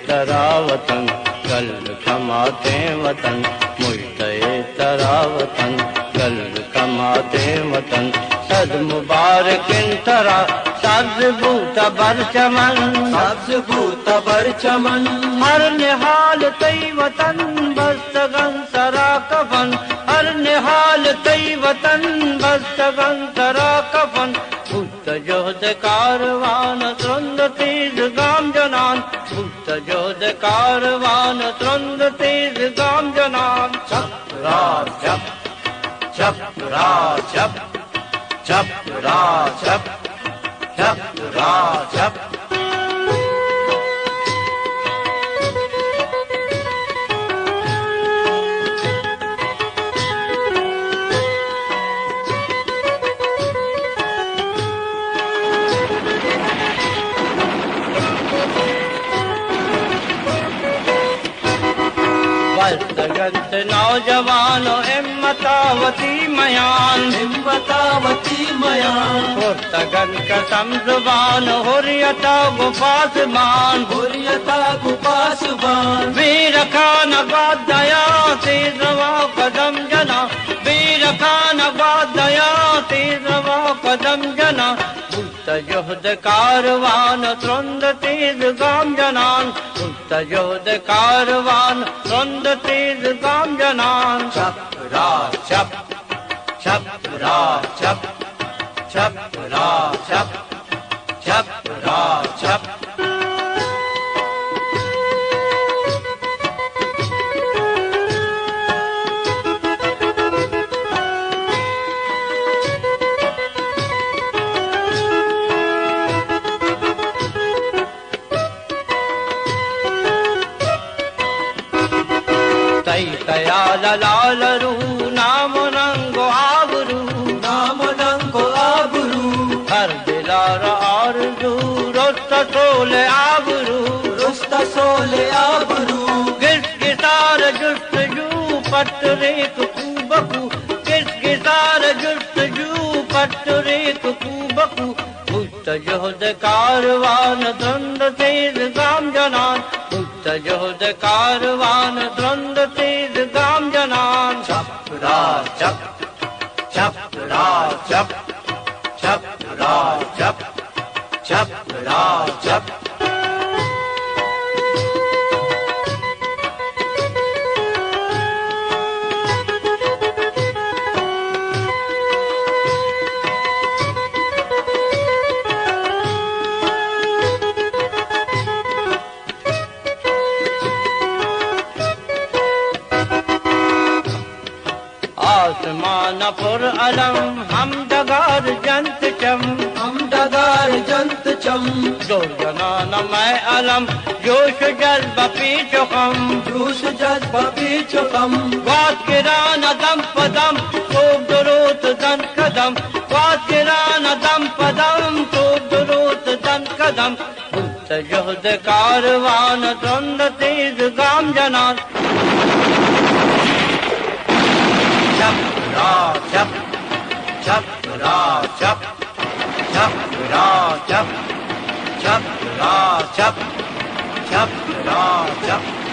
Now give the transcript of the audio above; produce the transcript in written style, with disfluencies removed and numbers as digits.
तरावतन कल कमाते वतन मुश्तए तरावतन कल कमाते वतन सद मुबारक तरा सब्ज बूत बर चमन सब्ज बूत बर चमन हर निहाल तई वतन बस्तगन सरा कफन हर निहाल तई वतन बस्तगन सरा कफन भूत जोध कारवान त्रंद तेज गाम जनान भूत जोध कारवान त्रंद तेज गाम जनान चप रा चप चप रा चप चप रा चप चप रा चप जगत नौजवानो हिम्मतावती मयान हिम्मतावती मयान पुरतगन कसम जुबान हुर्रियता गुफासमान हुर्रियता गुफासमान वीर खान दया तेज रवा कदम जना वीर खान दया तेज रवा कदम जना भूत जोध कारवान त्रंद तेज गाम जनान भूत जोध कारवान त्रंद तेज गाम जनान चप रा चप चप रा चप चप रा चप चप रा चप तई तयाल लाल रू नाम रंगो आबरू नाम रंगो आबरू हर दिलार आरज़ू रुस्त सोले आबरू रुस्त सोले आबरू गिस गिसार जुस्तजू पटरेक कूबकू गिस गिसार जुस्तजू पटरेक कूबकू भूत जोध कारवान द्वंद तेज गाम जनान भूत जोध कारवान द्वंद तेज गाम जनान चप रा चप चप रा चप चप रा चप चप रा चप आसमान पुर अलम हम डगार जंत चम हम डगार जंत चम जो जनान मैं अलम जोश जज्ब पीछो हम जोश जज्ब पीछो हम वात किरान दम पदम सोब दरोत दन कदम वात किरान दम पदम सोब दरोत दन कदम भूत जोध कारवान द्वंद तेज गाम जनान चप रा चप चप रा चप चप रा चप चप रा चप चप रा चप